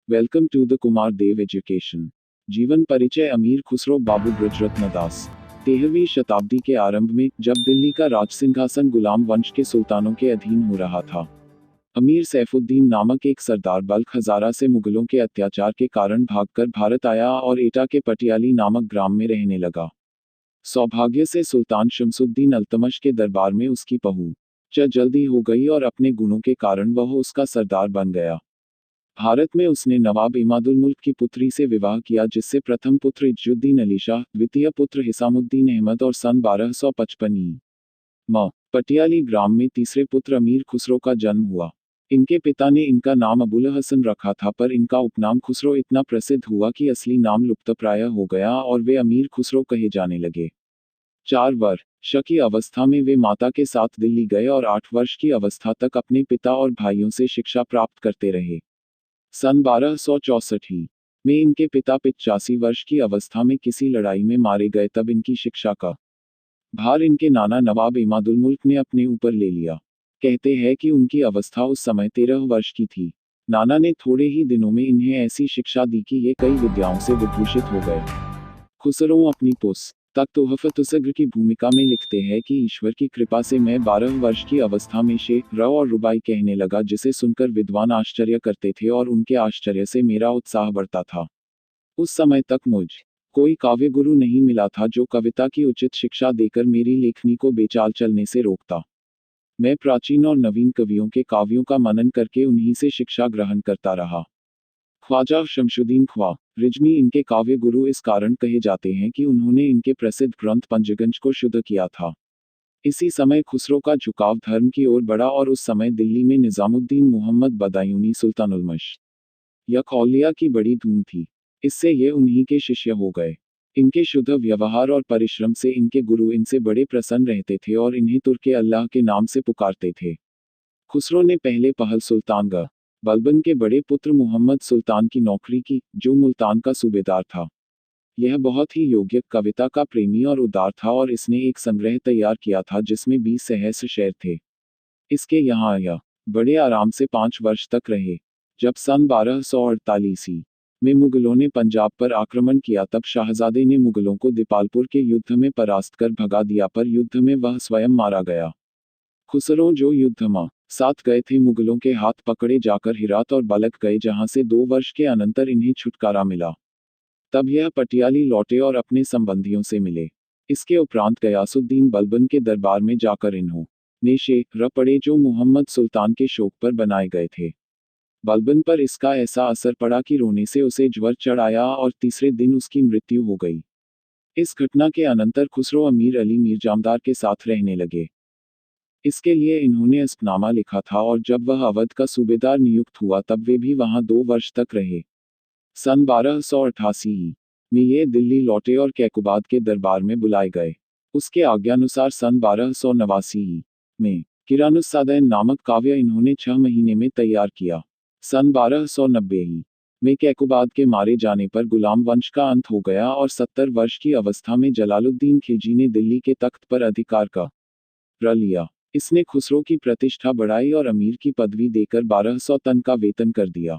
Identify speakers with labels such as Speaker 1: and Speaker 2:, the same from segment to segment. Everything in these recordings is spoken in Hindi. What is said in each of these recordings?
Speaker 1: Welcome to the Kumar Dev education. जीवन परिचय। अमीर खुसरो बाबू ब्रजरत्न दास। 13वीं शताब्दी के आरंभ में, जब दिल्ली का राज सिंहासन गुलाम वंश के सुल्तानों के अधीन हो रहा था, अमीर सैफुद्दीन नामक एक सरदार बल्ख हजारा से मुगलों के अत्याचार के कारण भागकर भारत आया और एटा के पटियाली नामक ग्राम में रहने लगा। सौभाग्य से सुल्तान शमसुद्दीन अल्तमश के दरबार में उसकी पहुंच जल्दी हो गई और अपने गुणों के कारण वह उसका सरदार बन गया। भारत में उसने नवाब इमादुल मुल्क की पुत्री से विवाह किया, जिससे प्रथम पुत्र इज्जुद्दीन अली शाह, द्वितीय पुत्र हिसामुद्दीन अहमद और सन 1255 म पटियाली ग्राम में तीसरे पुत्र अमीर खुसरो का जन्म हुआ। इनके पिता ने इनका नाम अबुल हसन रखा था, पर इनका उपनाम खुसरो इतना प्रसिद्ध हुआ कि असली नाम लुप्तप्राय हो गया और वे अमीर खुसरो कहे जाने लगे। 4 वर्ष की अवस्था में वे माता के साथ दिल्ली गए और 8 वर्ष की अवस्था तक अपने पिता और भाइयों से शिक्षा प्राप्त करते रहे। सन 1264 में इनके पिता 85 वर्ष की अवस्था में किसी लड़ाई में मारे गए, तब इनकी शिक्षा का भार इनके नाना नवाब इमादुल मुल्क ने अपने ऊपर ले लिया। कहते हैं कि उनकी अवस्था उस समय 13 वर्ष की थी। नाना ने थोड़े ही दिनों में इन्हें ऐसी शिक्षा दी कि ये कई विद्याओं से विभूषित हो गए। खुसरो अपनी पुस्तक तोहफतुसग्र की भूमिका में लिखते हैं कि ईश्वर की कृपा से मैं 12 वर्ष की अवस्था में शेर और रुबाई कहने लगा, जिसे सुनकर विद्वान आश्चर्य करते थे और उनके आश्चर्य से मेरा उत्साह बढ़ता था। उस समय तक मुझ कोई काव्य गुरु नहीं मिला था जो कविता की उचित शिक्षा देकर मेरी लेखनी को बेचाल चलने से रोकता। मैं प्राचीन और नवीन कवियों के काव्यों का मनन करके उन्हीं से शिक्षा ग्रहण करता रहा। ख्वाजा शमशुद्दीन ख्वा रिजवी इनके काव्य गुरु इस कारण कहे जाते हैं कि उन्होंने इनके प्रसिद्ध ग्रंथ पंचगंज को शुद्ध किया था। इसी समय खुसरो का झुकाव धर्म की ओर बढ़ा और उस समय दिल्ली में निजामुद्दीन मोहम्मद बदायूनी सुल्तानुल यक औलिया की बड़ी धूम थी। इससे ये उन्हीं के शिष्य हो गए। इनके शुद्ध व्यवहार और परिश्रम से इनके गुरु इनसे बड़े प्रसन्न रहते थे और इन्हें तुर्के अल्लाह के नाम से पुकारते थे। खुसरो ने पहले पहल सुल्तान बलबन के बड़े पुत्र मुहम्मद सुल्तान की नौकरी की, जो मुल्तान का सूबेदार था। यह बहुत ही योग्य, कविता का प्रेमी और उदार था और इसने एक संग्रह तैयार किया था जिसमें 20 सहस्र शेर थे। इसके यहाँ यह बड़े आराम से 5 वर्ष तक रहे। जब सन 1248 में मुगलों ने पंजाब पर आक्रमण किया, तब शाहजादे ने मुगलों को दीपालपुर के युद्ध में परास्त कर भगा दिया, पर युद्ध में वह स्वयं मारा गया। खुसरो जो युद्ध में साथ गए थे, मुगलों के हाथ पकड़े जाकर हिरात और बलक गए, जहां से 2 वर्ष के अनंतर इन्हें छुटकारा मिला। तब यह पटियाली लौटे और अपने संबंधियों से मिले। इसके उपरांत गयासुद्दीन बलबन के दरबार में जाकर इन्होंने शेर पढ़े जो मुहम्मद सुल्तान के शोक पर बनाए गए थे। बलबन पर इसका ऐसा असर पड़ा कि रोने से उसे ज्वर चढ़ आया और तीसरे दिन उसकी मृत्यु हो गई। इस घटना के अनंतर खुसरो अमीर अली मीर जामदार के साथ रहने लगे। इसके लिए इन्होंने अस्पनामा लिखा था और जब वह अवध का सूबेदार नियुक्त हुआ, तब वे भी वहां 2 वर्ष तक रहे। सन 1288 में ये दिल्ली लौटे और कैकुबाद के दरबार में बुलाए गए। उसके आज्ञानुसार सन 1289 में किरानुस्सादैन नामक काव्य इन्होंने 6 महीने में तैयार किया। सन 1290 में कैकुबाद के मारे जाने पर गुलाम वंश का अंत हो गया और 70 वर्ष की अवस्था में जलालुद्दीन खिलजी ने दिल्ली के तख्त पर अधिकार कर लिया। इसने खुसरो की प्रतिष्ठा बढ़ाई और अमीर की पदवी देकर 1200 तन का वेतन कर दिया।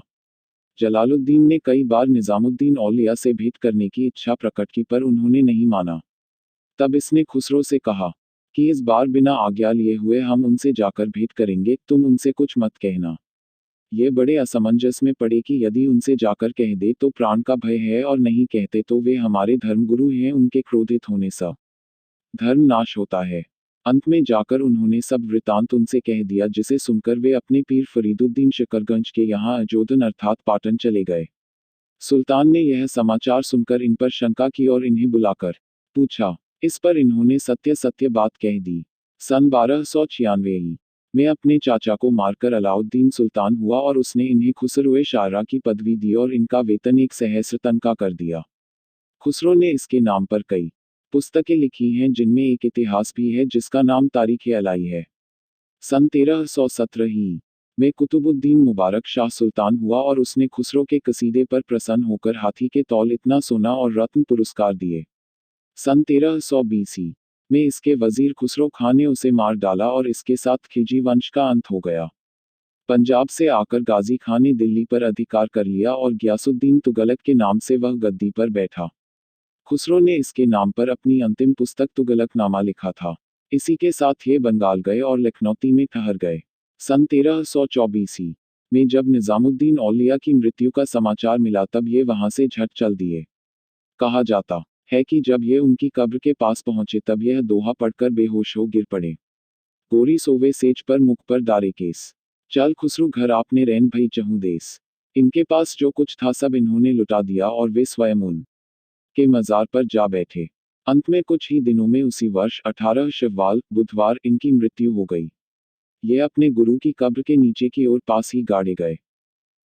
Speaker 1: जलालुद्दीन ने कई बार निजामुद्दीन औलिया से भेंट करने की इच्छा प्रकट की, पर उन्होंने नहीं माना। तब इसने खुसरो से कहा कि इस बार बिना आज्ञा लिए हुए हम उनसे जाकर भेंट करेंगे, तुम उनसे कुछ मत कहना। ये बड़े असमंजस में पड़े कि यदि उनसे जाकर कह दे तो प्राण का भय है, और नहीं कहते तो वे हमारे धर्मगुरु हैं, उनके क्रोधित होने से धर्म नाश होता है। अंत में जाकर उन्होंने सब वृतांत उनसे कह दिया, जिसे सुनकर वे अपने पीर फरीदुद्दीन शकरगंज के यहाँ अजोदन अर्थात पाटन चले गए। सुल्तान ने यह समाचार सुनकर इन पर शंका की और इन्हें बुलाकर पूछा। इस पर इन्होंने सत्य सत्य बात कह दी। सन 1296 में अपने चाचा को मारकर अलाउद्दीन सुल्तान हुआ और उसने इन्हें खुसरो शारा की पदवी दी और इनका वेतन 1 सहस्र तन का कर दिया। खुसरो ने इसके नाम पर कई पुस्तकें लिखी हैं, जिनमें एक इतिहास भी है जिसका नाम तारीख-ए-अलाई है। सन 1317 में कुतुबुद्दीन मुबारक शाह सुल्तान हुआ और उसने खुसरो के कसीदे पर प्रसन्न होकर हाथी के तौल इतना सोना और रत्न पुरस्कार दिए। सन 1320 में इसके वजीर खुसरो खां ने उसे मार डाला और इसके साथ खिलजी वंश का अंत हो गया। पंजाब से आकर गाजी खान ने दिल्ली पर अधिकार कर लिया और गियासुद्दीन तुगलक के नाम से वह गद्दी पर बैठा। खुसरो ने इसके नाम पर अपनी अंतिम पुस्तक तुगलकनामा लिखा था। इसी के साथ ये बंगाल गए और लखनौती में ठहर गए। सन 1324 में जब निजामुद्दीन औलिया की मृत्यु का समाचार मिला तब ये वहां से झट चल दिए। कहा जाता है कि जब ये उनकी कब्र के पास पहुंचे तब यह दोहा पढ़कर बेहोश हो गिर पड़े। गोरी सोवे सेज पर मुख पर दारे केस, चल खुसरू घर आपने रैन भई चहु देस। इनके पास जो कुछ था सब इन्होंने लुटा दिया और वे स्वयं उन के मजार पर जा बैठे। अंत में कुछ ही दिनों में उसी वर्ष 18 शव्वाल बुधवार इनकी मृत्यु हो गई। ये अपने गुरु की कब्र के नीचे की ओर पास ही गाड़े गए।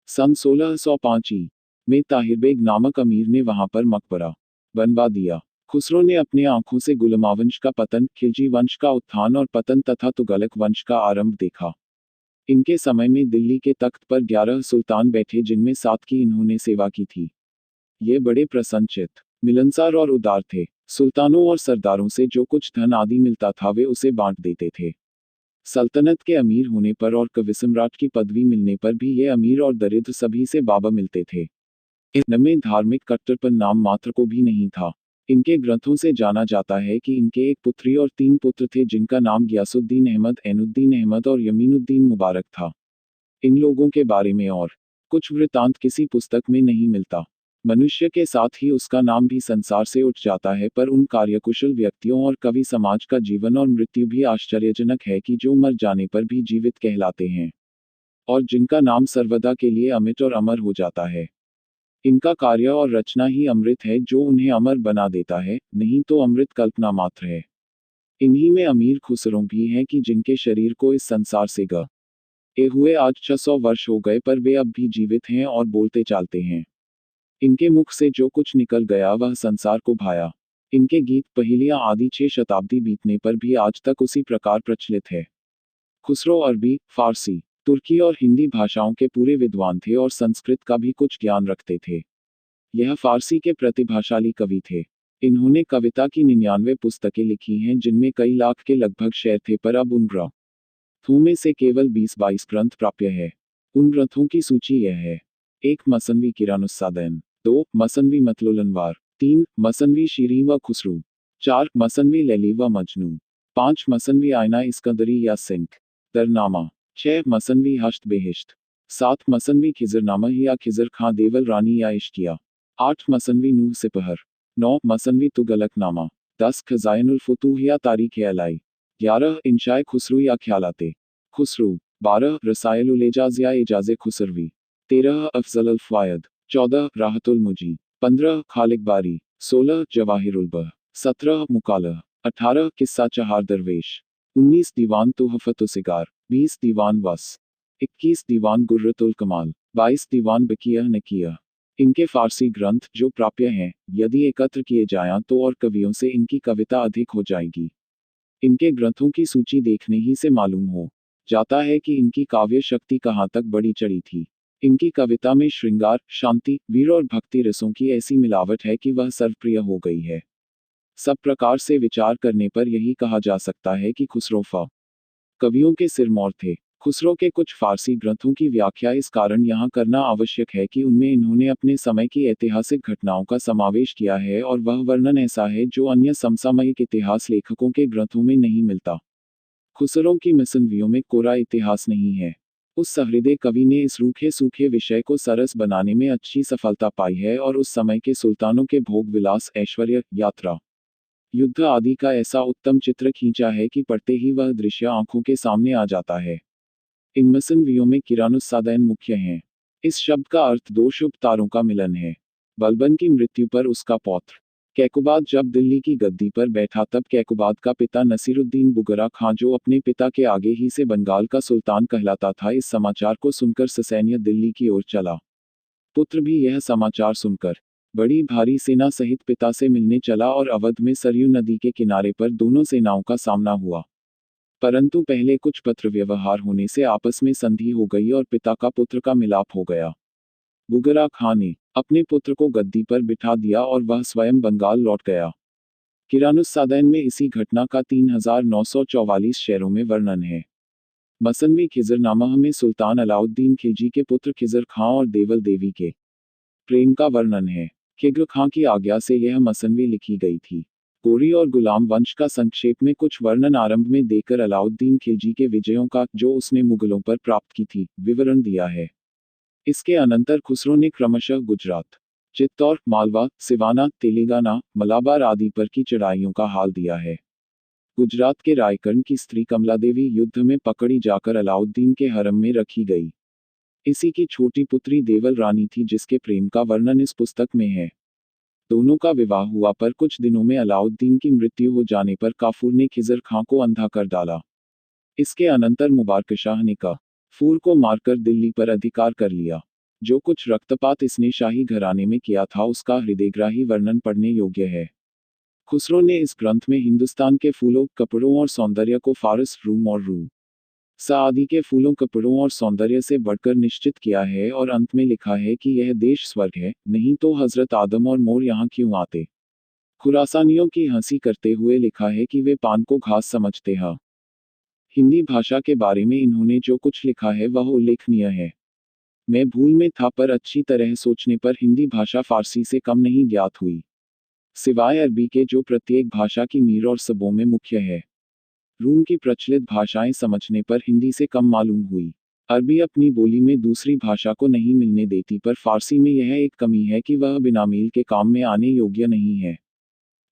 Speaker 1: सन 1605 में ताहिरबेग नामक अमीर ने वहां पर मकबरा बनवा दिया। खुसरो ने अपने आंखों से गुलमावंश का पतन, खिलजी वंश का उत्थान और पतन तथा तुगलक वंश का आरंभ देखा। इनके समय में दिल्ली के तख्त पर 11 सुल्तान बैठे जिनमें 7 की इन्होंने सेवा की थी। ये बड़े प्रसन्नचित, मिलनसार और उदार थे। सुल्तानों और सरदारों से जो कुछ धन आदि मिलता था वे उसे बांट देते थे। सल्तनत के अमीर होने पर और कविसम्राट की पदवी मिलने पर भी ये अमीर और दरिद्र सभी से बाबा मिलते थे। इनमें धार्मिक कट्टरपन नाम मात्र को भी नहीं था। इनके ग्रंथों से जाना जाता है कि इनके एक पुत्री और 3 पुत्र थे जिनका नाम गियासुद्दीन अहमद, ऐनुद्दीन अहमद और यमीनुद्दीन मुबारक था। इन लोगों के बारे में और कुछ वृतांत किसी पुस्तक में नहीं मिलता। मनुष्य के साथ ही उसका नाम भी संसार से उठ जाता है, पर उन कार्यकुशल व्यक्तियों और कवि समाज का जीवन और मृत्यु भी आश्चर्यजनक है कि जो मर जाने पर भी जीवित कहलाते हैं और जिनका नाम सर्वदा के लिए अमिट और अमर हो जाता है। इनका कार्य और रचना ही अमृत है जो उन्हें अमर बना देता है, नहीं तो अमृत कल्पना मात्र है। इन्हीं में अमीर खुसरो भी हैं कि जिनके शरीर को इस संसार से गए हुए आज 600 वर्ष हो गए पर वे अब भी जीवित हैं और बोलते चालते हैं। इनके मुख से जो कुछ निकल गया वह संसार को भाया। इनके गीत पहेलियां आदि 6 शताब्दी बीतने पर भी आज तक उसी प्रकार प्रचलित है। खुसरो अरबी, फारसी, तुर्की और हिंदी भाषाओं के पूरे विद्वान थे और संस्कृत का भी कुछ ज्ञान रखते थे। यह फारसी के प्रतिभाशाली कवि थे। इन्होंने कविता की 99 पुस्तकें लिखी हैं जिनमें कई लाख के लगभग शेर थे, पर अब उन ग्रंथों में से केवल 20-22 ग्रंथ प्राप्य है। उन ग्रंथों की सूची यह है: 1 मसनवी किरानुस्सादैन, 2 मसनवी मतलुलनवार, 3 मसनवी शीरी व खुसरू, 4 मसनवी लैली व मजनू, 5 मसनवी आयना इस्कंदरी या सिंक दरनामा, 6 मसनवी हश्त बेहिश्त, 7 मसनवी खिजरनामा या खिजर खां देवल रानी या इश्किया, 8 मसनवी नूह सिपहर, 9 मसनवी तुगलकनामा, 10 खजाइनुल फुतूह या तारीख अलाई, 11 इंशाए खुसरू या ख्यालाते खुसरू, 12 रसायल उल एजाज या एजाज खुसरवी, 13 अफजल अल फ़वायद, 14 राहतुल मुजी, 15 खालिक बारी, 16 जवाहिरुल बह, 17 मुकालह, 18 किस्सा चहार दरवेश, 19 दीवान तुहफतु सिगार, 20 दीवान वस, 21 दीवान गुर्रतुल कमाल, 22 दीवान बकियह नकियह। इनके फारसी ग्रंथ जो प्राप्य हैं, यदि एकत्र किए जाएं तो और कवियों से इनकी कविता अधिक हो जाएगी। इनके ग्रंथों की सूची देखने ही से मालूम हो जाता है कि इनकी काव्य शक्ति कहाँ तक बढ़ी चढ़ी थी। इनकी कविता में श्रृंगार, शांति, वीर और भक्ति रसों की ऐसी मिलावट है कि वह सर्वप्रिय हो गई है। सब प्रकार से विचार करने पर यही कहा जा सकता है कि खुसरो कवियों के सिरमौर थे। खुसरो के कुछ फारसी ग्रंथों की व्याख्या इस कारण यहाँ करना आवश्यक है कि उनमें इन्होंने अपने समय की ऐतिहासिक घटनाओं का समावेश किया है और वह वर्णन ऐसा है जो अन्य समसामयिक इतिहास लेखकों के ग्रंथों में नहीं मिलता। खुसरो की मसनवियों में कोरा इतिहास नहीं है। उस सहृदय कवि ने इस रूखे सूखे विषय को सरस बनाने में अच्छी सफलता पाई है और उस समय के सुल्तानों के भोग विलास, ऐश्वर्य, यात्रा, युद्ध आदि का ऐसा उत्तम चित्र खींचा है कि पढ़ते ही वह दृश्य आंखों के सामने आ जाता है। इन मसनवियों में किरानुस्सादैन मुख्य हैं। इस शब्द का अर्थ 2 शुभ तारों का मिलन है। बलबन की मृत्यु पर उसका पौत्र कैकुबाद जब दिल्ली की गद्दी पर बैठा तब कैकुबाद का पिता नसीरुद्दीन बुगरा खां, जो अपने पिता के आगे ही से बंगाल का सुल्तान कहलाता था, इस समाचार को सुनकर ससैन्य दिल्ली की ओर चला। पुत्र भी यह समाचार सुनकर बड़ी भारी सेना सहित पिता से मिलने चला और अवध में सरयू नदी के किनारे पर दोनों सेनाओं का सामना हुआ। परंतु पहले कुछ पत्र व्यवहार होने से आपस में संधि हो गई और पिता का पुत्र का मिलाप हो गया। बुगरा खां ने अपने पुत्र को गद्दी पर बिठा दिया और वह स्वयं बंगाल लौट गया। किरानुस्सादैन में इसी घटना का 3944 शेरों में वर्णन है। मसनवी खिजरनामा में सुल्तान अलाउद्दीन खिलजी के पुत्र खिजर खां और देवल देवी के प्रेम का वर्णन है। खिज्र खां की आज्ञा से यह मसनवी लिखी गई थी। गोरी और गुलाम वंश का संक्षेप में कुछ वर्णन आरंभ में देकर अलाउद्दीन खिलजी के विजयों का, जो उसने मुगलों पर प्राप्त की थी, विवरण दिया है। इसके अनंतर खुसरो ने क्रमशः गुजरात, चित्तौड़, मालवा, सिवाना, तेलंगाना, मलाबार आदि पर की चढ़ाइयों का हाल दिया है। गुजरात के रायकर्ण की स्त्री कमला देवी युद्ध में पकड़ी जाकर अलाउद्दीन के हरम में रखी गई। इसी की छोटी पुत्री देवल रानी थी जिसके प्रेम का वर्णन इस पुस्तक में है। दोनों का विवाह हुआ पर कुछ दिनों में अलाउद्दीन की मृत्यु हो जाने पर काफूर ने खिजर खां को अंधा कर डाला। इसके अनंतर मुबारक शाह ने काफूर को मारकर दिल्ली पर अधिकार कर लिया। जो कुछ रक्तपात इसने शाही घराने में किया था उसका हृदयग्राही वर्णन पढ़ने योग्य है। खुसरो ने इस ग्रंथ में हिंदुस्तान के फूलों, कपड़ों और सौंदर्य को फारस, रूम और आदि के फूलों, कपड़ों और सौंदर्य से बढ़कर निश्चित किया है और अंत में लिखा है कि यह देश स्वर्ग है, नहीं तो हजरत आदम और मोर यहाँ क्यों आते। खुरासानियों की हंसी करते हुए लिखा है कि वे पान को घास समझते हैं। हिंदी भाषा के बारे में इन्होंने जो कुछ लिखा है वह उल्लेखनीय है। मैं भूल में था पर अच्छी तरह सोचने पर हिंदी भाषा फारसी से कम नहीं ज्ञात हुई, सिवाय अरबी के जो प्रत्येक भाषा की मीर और सबों में मुख्य है। रूम की प्रचलित भाषाएं समझने पर हिंदी से कम मालूम हुई। अरबी अपनी बोली में दूसरी भाषा को नहीं मिलने देती पर फारसी में यह एक कमी है कि वह बिना मील के काम में आने योग्य नहीं है।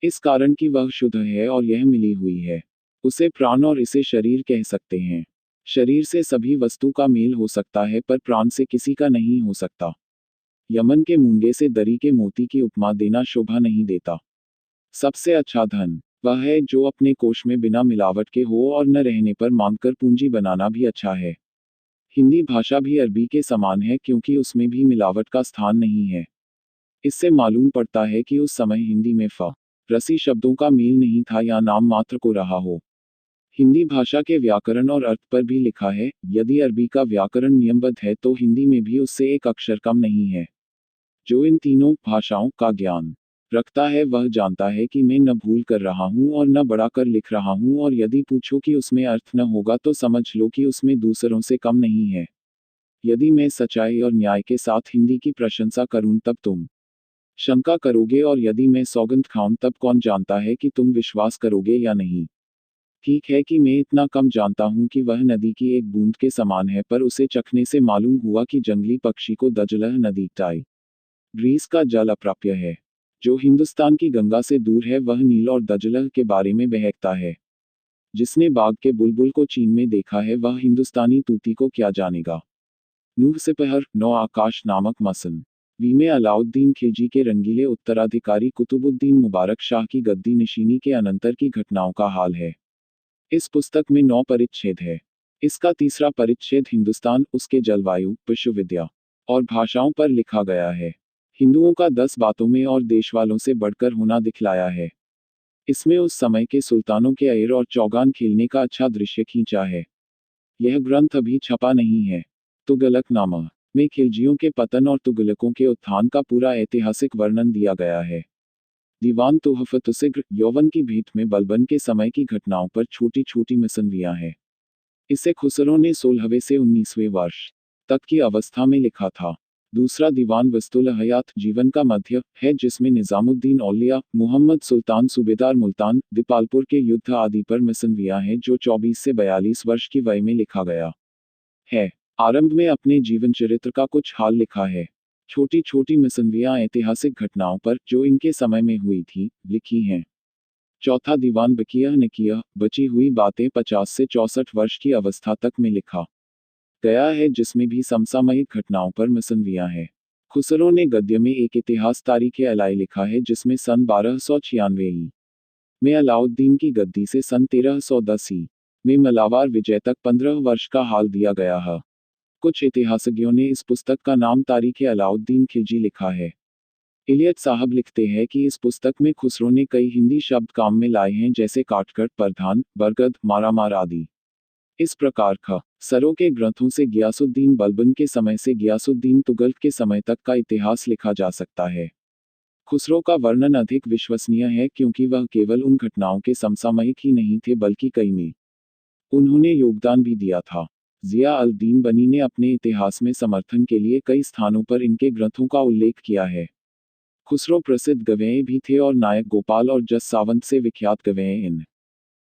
Speaker 1: इस कारण कि वह शुद्ध है और यह मिली हुई है। उसे प्राण और इसे शरीर कह सकते हैं। शरीर से सभी वस्तु का मेल हो सकता है पर प्राण से किसी का नहीं हो सकता। यमन के मूंगे से दरी के मोती की उपमा देना शोभा नहीं देता। सबसे अच्छा धन वह है जो अपने कोष में बिना मिलावट के हो और न रहने पर मांगकर पूंजी बनाना भी अच्छा है। हिंदी भाषा भी अरबी के समान है क्योंकि उसमें भी मिलावट का स्थान नहीं है। इससे मालूम पड़ता है कि उस समय हिंदी में रसी शब्दों का मेल नहीं था या नाम मात्र को रहा हो। हिंदी भाषा के व्याकरण और अर्थ पर भी लिखा है, यदि अरबी का व्याकरण नियमबद्ध है तो हिंदी में भी उससे एक अक्षर कम नहीं है। जो इन तीनों भाषाओं का ज्ञान रखता है वह जानता है कि मैं न भूल कर रहा हूँ और न बढ़ा कर लिख रहा हूँ, और यदि पूछो कि उसमें अर्थ न होगा तो समझ लो कि उसमें दूसरों से कम नहीं है। यदि मैं सच्चाई और न्याय के साथ हिंदी की प्रशंसा करूं तब तुम शंका करोगे, और यदि मैं सौगंध खाऊं तब कौन जानता है कि तुम विश्वास करोगे या नहीं। ठीक है कि मैं इतना कम जानता हूं कि वह नदी की एक बूंद के समान है, पर उसे चखने से मालूम हुआ कि जंगली पक्षी को दजलह नदी ग्रीस का जल अप्राप्य है। जो हिंदुस्तान की गंगा से दूर है वह नील और दजलह के बारे में बहकता है। जिसने बाग के बुलबुल को चीन में देखा है वह हिंदुस्तानी तूती को क्या जानेगा। नूह सिपहर, नौ आकाश नामक मसन वी में अलाउद्दीन खिलजी के रंगीले उत्तराधिकारी कुतुबुद्दीन मुबारक शाह की गद्दी नशीनी के अनंतर की घटनाओं का हाल है। इस पुस्तक में 9 परिच्छेद है। इसका तीसरा परिच्छेद हिंदुस्तान, उसके जलवायु, विश्वविद्या और भाषाओं पर लिखा गया है। हिंदुओं का 10 बातों में और देशवालों से बढ़कर होना दिखलाया है। इसमें उस समय के सुल्तानों के अयर और चौगान खेलने का अच्छा दृश्य खींचा है। यह ग्रंथ अभी छपा नहीं है। तुगलकनामा में खिलजियों के पतन और तुगलकों के उत्थान का पूरा ऐतिहासिक वर्णन दिया गया है। दीवान तुहफतुसिग्र, यौवन की भेंट में बलबन के समय की घटनाओं पर छोटी छोटी मिसनवियां हैं। इसे खुसरो ने 16वें से 19वें वर्ष तक की अवस्था में लिखा था। दूसरा दीवान वस्तुल हयात, जीवन का मध्य, है जिसमें निजामुद्दीन औलिया, मुहम्मद सुल्तान सूबेदार मुल्तान, दीपालपुर के युद्ध आदि पर मिसनवियां हैं जो 24 से 42 वर्ष की वय में लिखा गया है। आरंभ में अपने जीवन चरित्र का कुछ हाल लिखा है। छोटी छोटी मिसनवियां ऐतिहासिक घटनाओं पर, जो इनके समय में हुई थी, लिखी हैं। चौथा दीवान बकियह निकियह, बची हुई बातें 50 से 64 वर्ष की अवस्था तक में लिखा गया है जिसमें भी समसामयिक घटनाओं पर मिसनवियां हैं। खुसरो ने गद्य में एक इतिहास तारीख अलाई लिखा है जिसमें सन 1296 ई में अलाउद्दीन की गद्दी से सन 1310 ई में मलाबार विजय तक 15 वर्ष का हाल दिया गया है। कुछ इतिहासज्ञों ने इस पुस्तक का नाम तारीख अलाउद्दीन खिलजी लिखा है। इलियट साहब लिखते हैं कि इस पुस्तक में खुसरो ने कई हिंदी शब्द काम में लाए हैं जैसे काटकट, परधान, बरगद, मारामार आदि। इस प्रकार सरों के ग्रंथों से गियासुद्दीन बलबन के समय से गियासुद्दीन तुगलक के समय तक का इतिहास लिखा जा सकता है। खुसरो का वर्णन अधिक विश्वसनीय है क्योंकि वह केवल उन घटनाओं के समसामयिक ही नहीं थे बल्कि कई में उन्होंने योगदान भी दिया था। जिया अल दीन बनी ने अपने इतिहास में समर्थन के लिए कई स्थानों पर इनके ग्रंथों का उल्लेख किया है। खुसरो प्रसिद्ध गवेय भी थे और नायक गोपाल और जस सावंत से विख्यात गवेय इन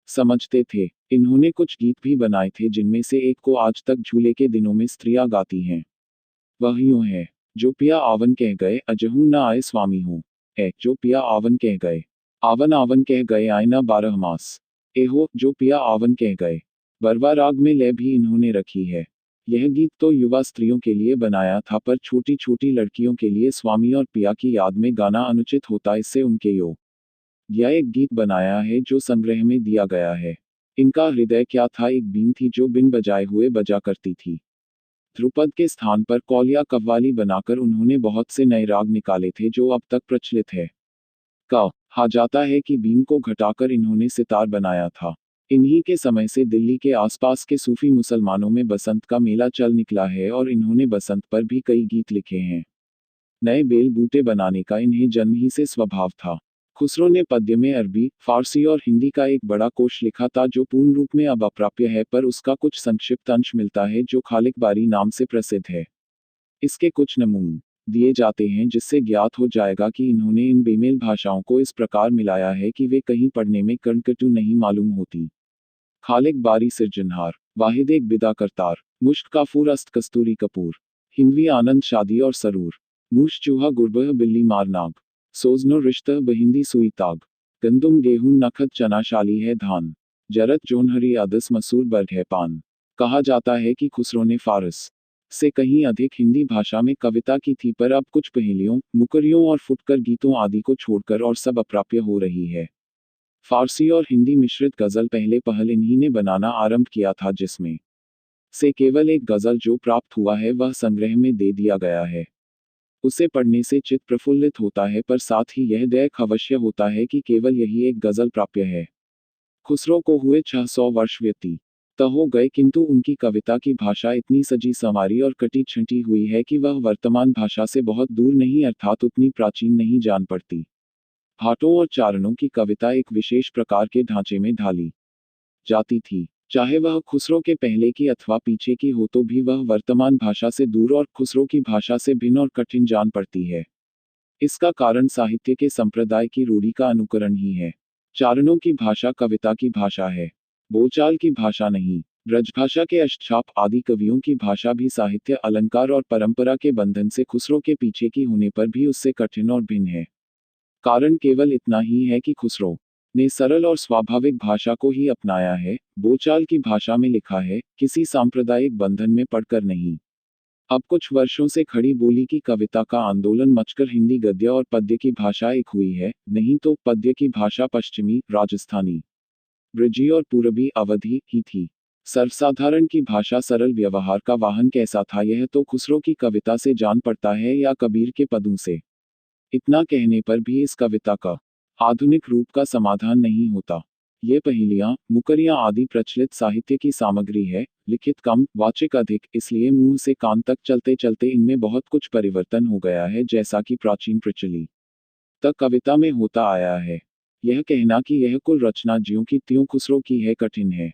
Speaker 1: समझते थे। इन्होंने कुछ गीत भी बनाए थे जिनमें से एक को आज तक झूले के दिनों में स्त्रियां गाती हैं। वह यूं है, जो पिया आवन कह गए अजहू न आए स्वामी हूँ। जो पिया आवन कह गए, आवन आवन कह गए आए न 12 मास। एहो जो पिया आवन कह गए। बरवा राग में लय भी इन्होंने रखी है। यह गीत तो युवा स्त्रियों के लिए बनाया था, पर छोटी छोटी लड़कियों के लिए स्वामी और पिया की याद में गाना अनुचित होता, इससे उनके यो यह एक गीत बनाया है जो संग्रह में दिया गया है। इनका हृदय क्या था, एक बीन थी जो बिन बजाए हुए बजा करती थी। ध्रुपद के स्थान पर कौल या कव्वाली बनाकर उन्होंने बहुत से नए राग निकाले थे जो अब तक प्रचलित है। कहा जाता है कि बीन को घटाकर इन्होंने सितार बनाया था। इन्हीं के समय से दिल्ली के आसपास के सूफी मुसलमानों में बसंत का मेला चल निकला है और इन्होंने बसंत पर भी कई गीत लिखे हैं। नए बेल बूटे बनाने का इन्हें जन्म ही से स्वभाव था। खुसरो ने पद्य में अरबी, फारसी और हिंदी का एक बड़ा कोश लिखा था जो पूर्ण रूप में अब अप्राप्य है, पर उसका कुछ संक्षिप्त अंश मिलता है जो खालिक बारी नाम से प्रसिद्ध है। इसके कुछ नमूने दिए जाते हैं जिससे ज्ञात हो जाएगा कि इन्होंने इन बेमेल भाषाओं को इस प्रकार मिलाया है कि वे कहीं पढ़ने में कर्णकटु नहीं मालूम होती। खालिक बारी सिरजनहार, वाहिद एक बिदा करतार, मुश्क काफूर अस्त कस्तूरी कपूर, हिंदवी आनंद शादी और सरूर, मूश चूहा गुरबह बिल्ली मारनाग, सोजनो रिश्तह बहिंदी सुई ताग, गंदुम गेहूं नखत चना शाली है धान, जरत जोनहरी अदस मसूर बर्ग है पान। कहा जाता है कि खुसरो ने फारस से कहीं अधिक हिंदी भाषा में कविता की थी, पर अब कुछ पहेलियों, मुकरियों और फुटकर गीतों आदि को छोड़कर और सब अप्राप्य हो रही है। फारसी और हिंदी मिश्रित गजल पहले पहल इन्हीं ने बनाना आरंभ किया था, जिसमें से केवल एक गजल जो प्राप्त हुआ है वह संग्रह में दे दिया गया है। उसे पढ़ने से चित्त प्रफुल्लित होता है, पर साथ ही यह दैख अवश्य होता है कि केवल यही एक गजल प्राप्य है। खुसरो को हुए 600 वर्ष व्यतीत हो गए, किंतु उनकी कविता की भाषा इतनी सजी संवारी और कटी छंटी हुई है कि वह वर्तमान भाषा से बहुत दूर नहीं, अर्थात उतनी प्राचीन नहीं जान पड़ती। भाटों और चारणों की कविता एक विशेष प्रकार के ढांचे में ढाली जाती थी। चाहे वह खुसरो के पहले की अथवा पीछे की हो, तो भी वह वर्तमान भाषा से दूर और खुसरो की भाषा से भिन्न और कठिन जान पड़ती है। इसका कारण साहित्य के संप्रदाय की रूढ़ी का अनुकरण ही है। चारणों की भाषा कविता की भाषा है, बोलचाल की भाषा नहीं। ब्रजभाषा के अष्टछाप आदि कवियों की भाषा भी साहित्य, अलंकार और परंपरा के बंधन से खुसरो के पीछे की होने पर भी उससे कठिन और भिन्न है। कारण केवल इतना ही है कि खुसरो ने सरल और स्वाभाविक भाषा को ही अपनाया है, बोलचाल की भाषा में लिखा है, किसी सांप्रदायिक बंधन में पढ़कर नहीं। अब कुछ वर्षों से खड़ी बोली की कविता का आंदोलन मचकर हिंदी गद्य और पद्य की भाषा एक हुई है, नहीं तो पद्य की भाषा पश्चिमी, राजस्थानी, ब्रजी और पूरबी, अवधी ही थी। सर्वसाधारण की भाषा सरल व्यवहार का वाहन कैसा था, यह तो खुसरो की कविता से जान पड़ता है या कबीर के पदों से। इतना कहने पर भी इस कविता का आधुनिक रूप का समाधान नहीं होता। ये पहेलियां, मुकरियां आदि प्रचलित साहित्य की सामग्री है, लिखित कम, वाचिक अधिक, इसलिए मुंह से कान तक चलते चलते इनमें बहुत कुछ परिवर्तन हो गया है, जैसा कि प्राचीन प्रचलित तक कविता में होता आया है। यह कहना कि यह कुल रचना ज्यों की त्यों खुसरो की है कठिन है।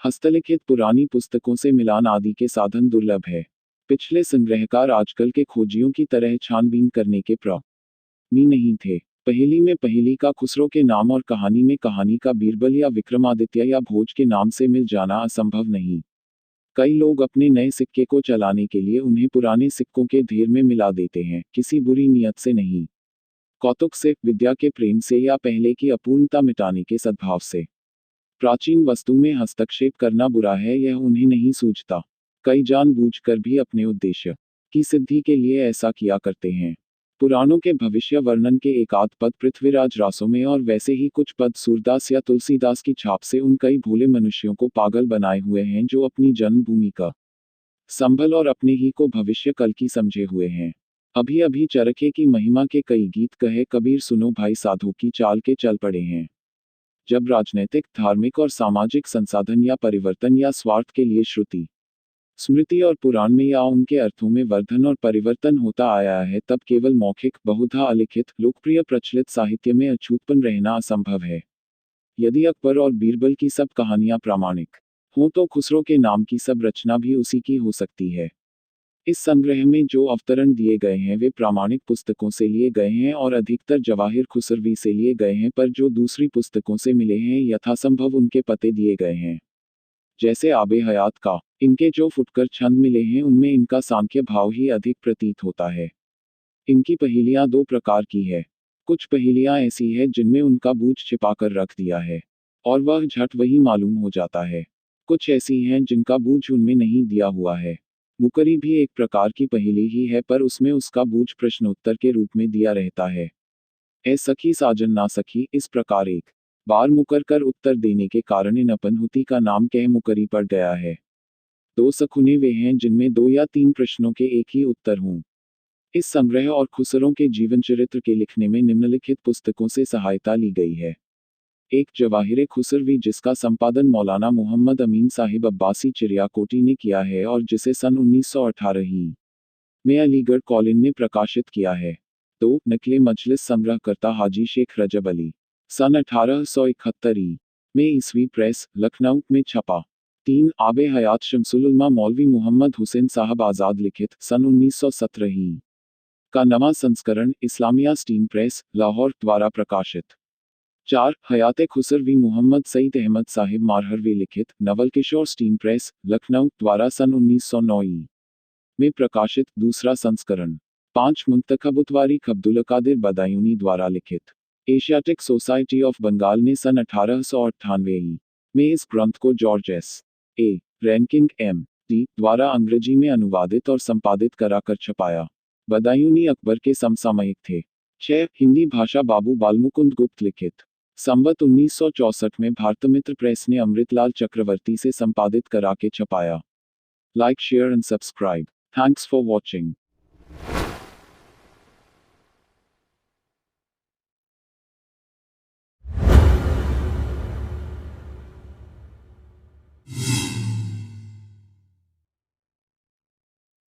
Speaker 1: हस्तलिखित पुरानी पुस्तकों से मिलान आदि के साधन दुर्लभ है। पिछले संग्रहकार आजकल के खोजियों की तरह छानबीन करने के प्रमी नहीं थे। पहेली में पहेली का खुसरो के नाम और कहानी में कहानी का बीरबल या विक्रमादित्य या भोज के नाम से मिल जाना असंभव नहीं। कई लोग अपने नए सिक्के को चलाने के लिए उन्हें पुराने सिक्कों के ढेर में मिला देते हैं, किसी बुरी नियत से नहीं। कौतुक से, विद्या के प्रेम से या पहले की अपूर्णता मिटाने के सद्भाव से। प्राचीन वस्तु में हस्तक्षेप करना बुरा है, यह उन्हें नहीं सूझता। कई जानबूझकर भी अपने उद्देश्य की सिद्धि के लिए ऐसा किया करते हैं। पुराणों के भविष्य वर्णन के एकाध पद पृथ्वीराज रासों में और वैसे ही कुछ पद सूरदास या तुलसीदास की छाप से उन कई भोले मनुष्यों को पागल बनाए हुए हैं जो अपनी जन्मभूमि का संभल और अपने ही को भविष्य कल की समझे हुए हैं। अभी अभी चरखे की महिमा के कई गीत कहे कबीर सुनो भाई साधु की चाल के चल पड़े हैं। जब राजनैतिक, धार्मिक और सामाजिक संसाधन या परिवर्तन या स्वार्थ के लिए श्रुति, स्मृति और पुराण में या उनके अर्थों में वर्धन और परिवर्तन होता आया है, तब केवल मौखिक, बहुधा अलिखित, लोकप्रिय प्रचलित साहित्य में अछूतपन रहना असंभव है। यदि अकबर और बीरबल की सब कहानियां प्रामाणिक हो तो खुसरो के नाम की सब रचना भी उसी की हो सकती है। इस संग्रह में जो अवतरण दिए गए हैं वे प्रामाणिक पुस्तकों से लिए गए हैं और अधिकतर जवाहिर खुसरवी से लिए गए हैं, पर जो दूसरी पुस्तकों से मिले हैं यथासंभव उनके पते दिए गए हैं। जैसे आबे हयात का इनके जो फुटकर छंद मिले हैं उनमें इनका सांख्य भाव ही अधिक प्रतीत होता है। इनकी पहेलियां दो प्रकार की है। कुछ पहेलियां ऐसी है जिनमें उनका बूझ छिपाकर रख दिया है और वह झट वही मालूम हो जाता है। कुछ ऐसी हैं जिनका बूझ उनमें नहीं दिया हुआ है। मुकरी भी एक प्रकार की पहेली ही है, पर उसमें उसका बूझ प्रश्नोत्तर के रूप में दिया रहता है। ए सखी साजन ना सखी, इस प्रकार एक बार मुकर कर उत्तर देने के कारण इन अपनहुति का नाम कह मुकरी पड़ गया है। दो सखुने वे हैं जिनमें दो या तीन प्रश्नों के एक ही उत्तर हों। इस संग्रह और खुसरों के जीवन चरित्र के लिखने में निम्नलिखित पुस्तकों से सहायता ली गई है। एक जवाहिर खुसरवी, जिसका संपादन मौलाना मोहम्मद अमीन साहिब अब्बासी चिड़ियाकोटी ने किया है और जिसे सन 1918 ही में अलीगढ़ कॉलिन ने प्रकाशित किया है। 2. नकले मजलिस संग्रहकर्ता हाजी शेख रजब अली, सन 1871 ई में ईसवी प्रेस, लखनऊ में छपा। 3. आबे हयात शमसुल उलमा मौलवी मोहम्मद हुसैन साहब आज़ाद लिखित, सन 1917 ही का नवा संस्करण, इस्लामिया स्टीम प्रेस, लाहौर द्वारा प्रकाशित। 4. हयाते खुसरवी मोहम्मद सईद अहमद साहिब मारहरवी लिखित, नवल किशोर स्टीम प्रेस, लखनऊ द्वारा सन 1909 ई में प्रकाशित, दूसरा संस्करण। 5. मुंतखब उत्वारिक अब्दुल कादिर बदायूनी द्वारा लिखित, एशियाटिक सोसाइटी ऑफ बंगाल ने सन 1898 ई में इस ग्रंथ को जॉर्ज एस. ए. Ranking M.D. द्वारा अंग्रेजी में अनुवादित और संपादित कराकर छपाया। बदायूनी अकबर के समसामयिक थे। 6. हिंदी भाषा बाबू बालमुकुंद गुप्त लिखित, संवत 1964 में भारतमित्र प्रेस ने अमृतलाल चक्रवर्ती से संपादित करा के छपाया। Like, share and subscribe. Thanks for watching.